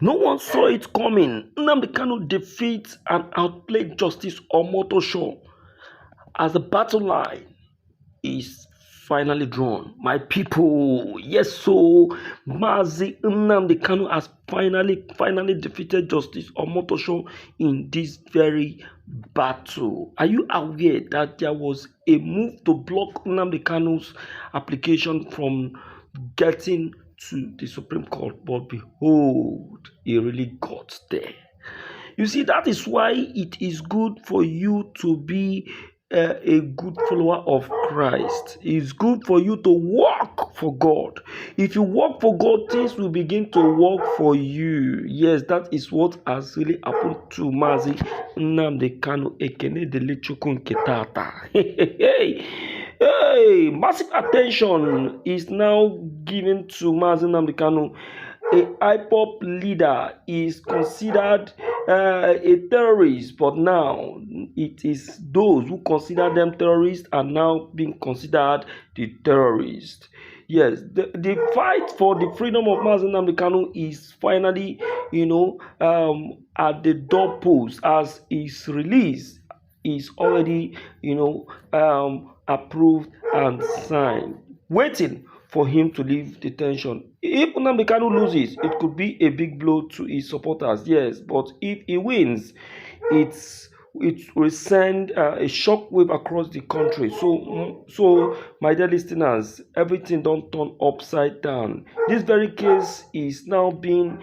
No one saw it coming. Nnamdi Kanu defeats and outplayed Justice Omotosho as the battle line is finally drawn. My people, yes, so Mazi Nnamdi Kanu has finally defeated Justice Omotosho in this very battle. Are you aware that there was a move to block Nnamdi Kanu's application from getting to the Supreme Court? But behold, he really got there. You see, that is why it is good for you to be a good follower of Christ. It's good for you to work for God. If you work for God, things will begin to work for you. Yes, that is what has really happened to Mazi Nnamdi Kanu Ekene Delechukwu Nketata. Hey, massive attention is now given to Mazi Nnamdi Kanu. A IPOP leader is considered a terrorist, but now it is those who consider them terrorists are now being considered the terrorists. Yes, the fight for the freedom of Mazi Nnamdi Kanu is finally, at the doorpost as his release is already, approved and signed. Waiting for him to leave detention. If Nnamdi Kanu loses, it could be a big blow to his supporters, yes. But if he wins, it will send a shockwave across the country. So my dear listeners, everything don't turn upside down. This very case is now being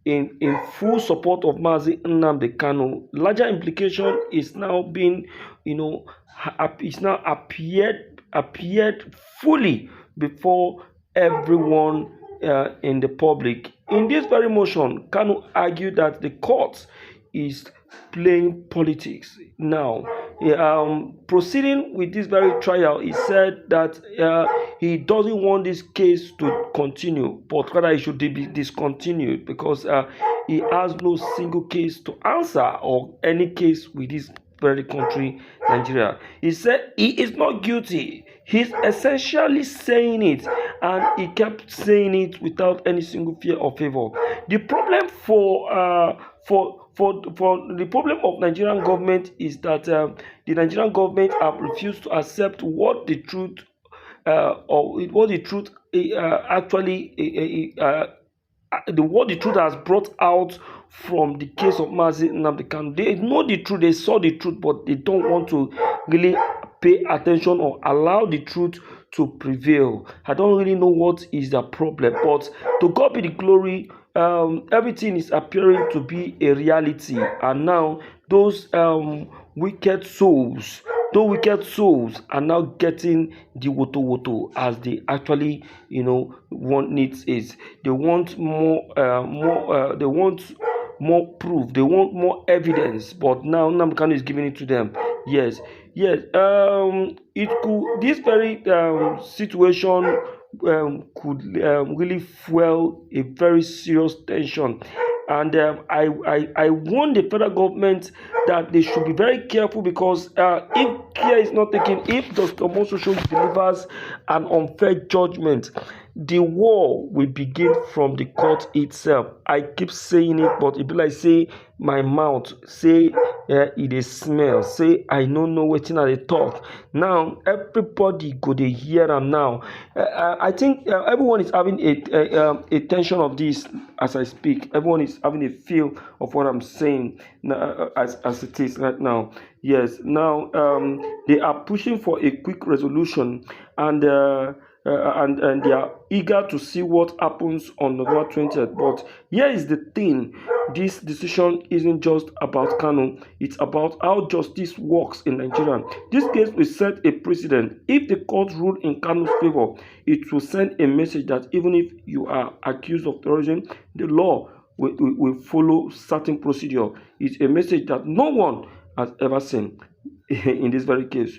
in full support of Mazi Nnamdi Kanu. Larger implication is now being, is now appeared fully before everyone in the public. In this very motion, Kanu argued that the court is playing politics. Now, proceeding with this very trial, he said that he doesn't want this case to continue, but rather it should be discontinued because he has no single case to answer or any case with this very country, Nigeria. He said he is not guilty. He's essentially saying it, and he kept saying it without any single fear or favor. The problem for the problem of Nigerian government is that the Nigerian government have refused to accept what the truth or what the truth what the truth has brought out from the case of Mazi Nnamdi Kanu. They know the truth, they saw the truth, but they don't want to really pay attention or allow the truth to prevail. I don't really know what is the problem, but to God be the glory. Everything is appearing to be a reality, and now those wicked souls are now getting the woto as they actually want needs is. They want they want more proof, they want more evidence, but now Nnamdi Kanu is giving it to them. Yes. It could, this very situation could really fuel a very serious tension. And I warn the federal government that they should be very careful because if care is not taken, if Dr. Omotosho delivers an unfair judgment, the war will begin from the court itself. I keep saying it, but it be like say my mouth say it is smell, say I don't know wetin I dey talk. Now everybody go dey hear am now. I think everyone is having a tension of this as I speak. Everyone is having a feel of what I'm saying as it is right now. Yes, now they are pushing for a quick resolution, and they are eager to see what happens on November 20th. But here is the thing: this decision isn't just about Kanu; it's about how justice works in Nigeria. This case will set a precedent. If the court rule in Kanu's favor, it will send a message that even if you are accused of terrorism, the law will follow certain procedure. It's a message that no one has ever seen in this very case.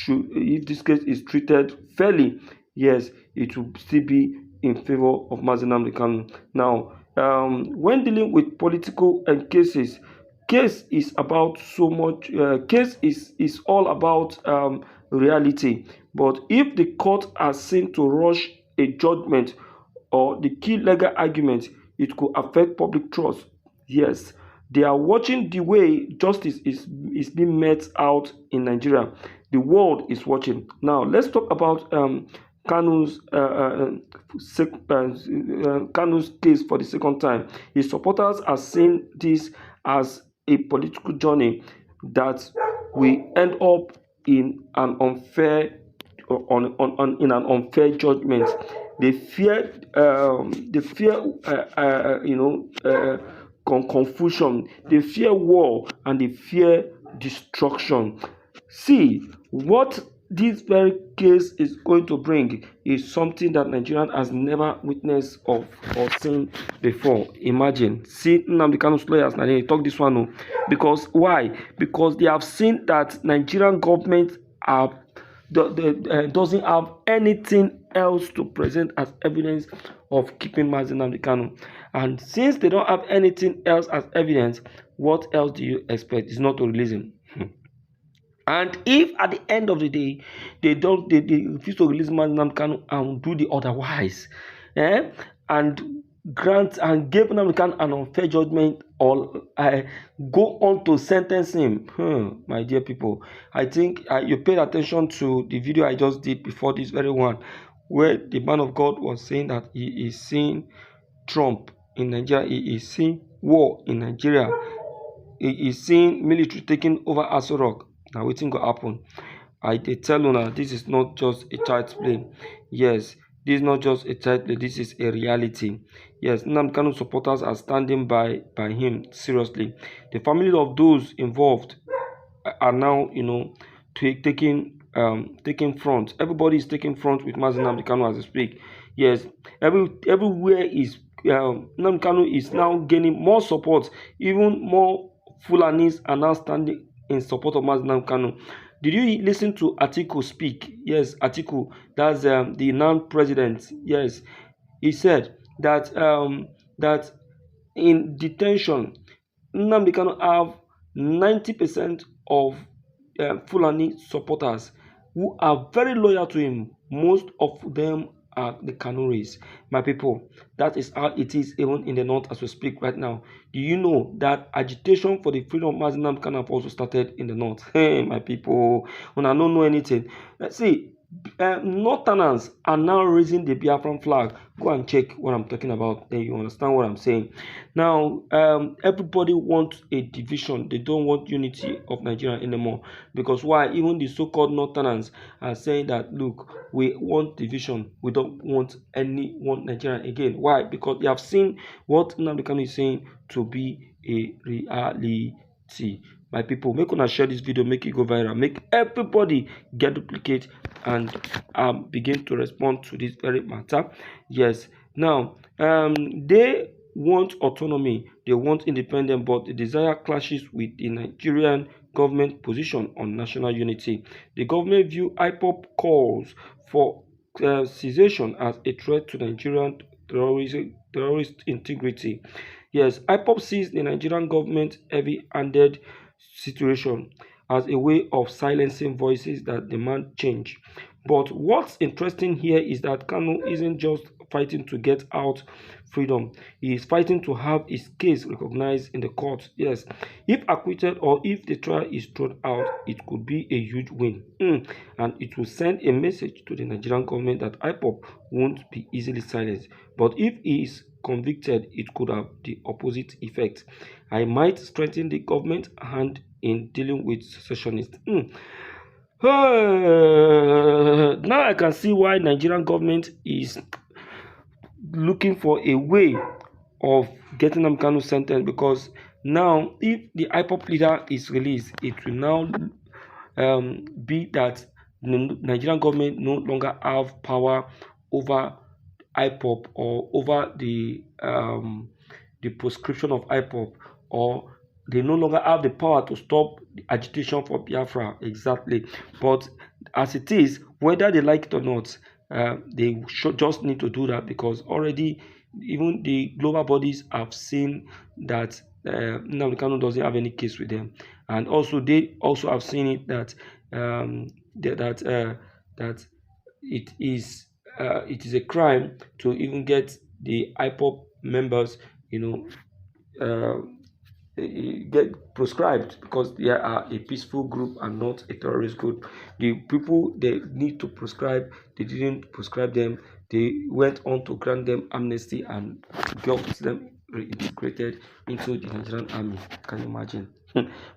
If this case is treated fairly, yes, it will still be in favor of Mazi Nnamdi Kanu. Now, when dealing with political cases, case is about so much. Case is all about reality. But if the court has seen to rush a judgment or the key legal argument, it could affect public trust. Yes, they are watching the way justice is being met out in Nigeria. The world is watching. Now let's talk about Kanu's Kanu's case for the second time. His supporters are seeing this as a political journey that will end up in an unfair in an unfair judgment. They fear confusion, they fear war, and they fear destruction. See, what this very case is going to bring is something that Nigerian has never witnessed of or seen before. Imagine, see Nnamdi Kanu's lawyers now they talk this one, no, because why? Because they have seen that Nigerian government are doesn't have anything else to present as evidence of keeping Mazi Nnamdi Kanu. And since they don't have anything else as evidence, what else do you expect? It's not to release him. And if at the end of the day they refuse to release Mazi Nnamdi Kanu and do the otherwise, and grant and give Nnamdi Kanu an unfair judgment or go on to sentence him, my dear people, I think you paid attention to the video I just did before this very one, where the man of God was saying that he is seeing Trump in Nigeria, he is seeing war in Nigeria, he is seeing military taking over Aso Rock. Now wetin go happen? I dey tell una, this is not just a child's play. Yes, this is not just a child play, this is a reality. Yes, Nnamdi Kanu supporters are standing by him seriously. The family of those involved are now, taking front. Everybody is taking front with Mazi Nnamdi Kanu as we speak. Yes, everywhere is Nnamdi Kanu is now gaining more support. Even more Fulanis are now standing in support of Mazi Nnamdi Kanu. Did you listen to Atiku speak? Yes, Atiku, that's the non-president. Yes, he said that that in detention, Nnamdi Kanu have 90% of Fulani supporters who are very loyal to him. Most of them are the Kanuris. My people, that is how it is even in the north as we speak right now. Do you know that agitation for the freedom of Mazi Nnamdi Kanu have also started in the north? Hey, my people, when I don't know anything, let's see. Northerners are now raising the Biafran flag. Go and check what I'm talking about. Then you understand what I'm saying. Now, everybody wants a division. They don't want unity of Nigeria anymore. Because why? Even the so-called Northerners are saying that, look, we want division. We don't want one Nigeria again. Why? Because they have seen what Nnamdi Kanu is saying to be a reality. My people, make una share this video, make it go viral, make everybody get duplicate and begin to respond to this very matter. Yes, now they want autonomy, they want independence, but the desire clashes with the Nigerian government position on national unity. The government view IPOB calls for cessation as a threat to Nigerian terrorist integrity. Yes, IPOB sees the Nigerian government heavy-handed situation as a way of silencing voices that demand change. But what's interesting here is that Kanu isn't just fighting to get out freedom. He is fighting to have his case recognized in the court. Yes, if acquitted or if the trial is thrown out, it could be a huge win. And it will send a message to the Nigerian government that IPOB won't be easily silenced. But if he is convicted, it could have the opposite effect. I might strengthen the government hand in dealing with secessionists. Now I can see why Nigerian government is looking for a way of getting Nnamdi Kanu sentenced, because now if the IPOB leader is released, it will now be that the Nigerian government no longer have power over IPOB or over the prescription of IPOB, or they no longer have the power to stop the agitation for Biafra. Exactly. But as it is, whether they like it or not, they should just need to do that, because already even the global bodies have seen that Nnamdi Kanu doesn't have any case with them, and also they also have seen it that that it is it is a crime to even get the IPOP members, you know, uh, get proscribed because they are a peaceful group and not a terrorist group. The people they need to proscribe, they didn't proscribe them. They went on to grant them amnesty and got them reintegrated into the Nigerian army. Can you imagine?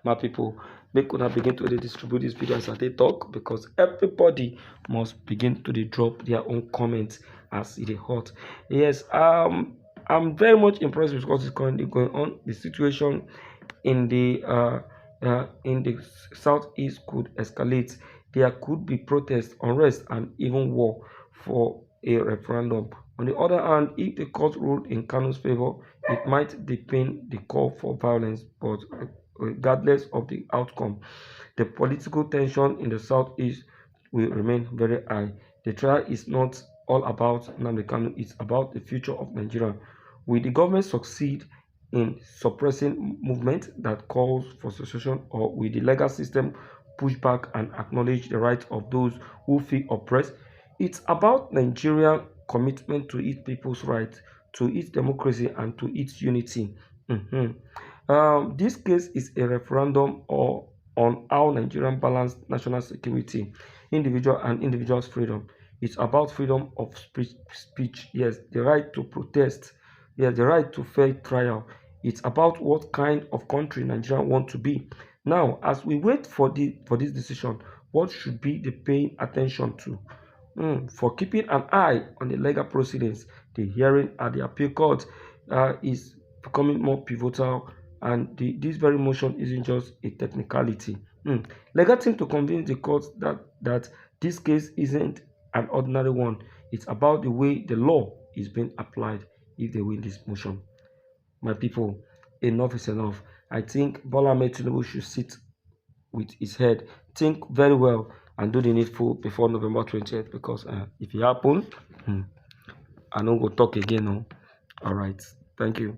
My people, make una begin to distribute this video as they talk, because everybody must begin to drop their own comments as it is hot. Yes, I'm very much impressed with what is currently going on. The situation in the southeast could escalate. There could be protests, unrest, and even war for a referendum. On the other hand, if the court ruled in Kanu's favor, it might deepen the call for violence. But regardless of the outcome, the political tension in the southeast will remain very high. The trial is not all about Nnamdi Kanu, it's about the future of Nigeria. Will the government succeed in suppressing movement that calls for secession, or will the legal system push back and acknowledge the rights of those who feel oppressed? It's about Nigeria's commitment to its people's rights, to its democracy, and to its unity. This case is a referendum on how Nigerian balance national security, individual's freedom. It's about freedom of speech, yes, the right to protest, yes, the right to fair trial. It's about what kind of country Nigeria want to be. Now, as we wait for this decision, what should be the paying attention to? For keeping an eye on the legal proceedings, the hearing at the appeal court is becoming more pivotal, and this very motion isn't just a technicality. Legal team to convince the court that this case isn't an ordinary one. It's about the way the law is being applied if they win this motion. My people, enough is enough. I think Bola Ahmed Tinubu should sit with his head, think very well, and do the needful before November 20th, because if it happens, I don't go talk again. No. All right. Thank you.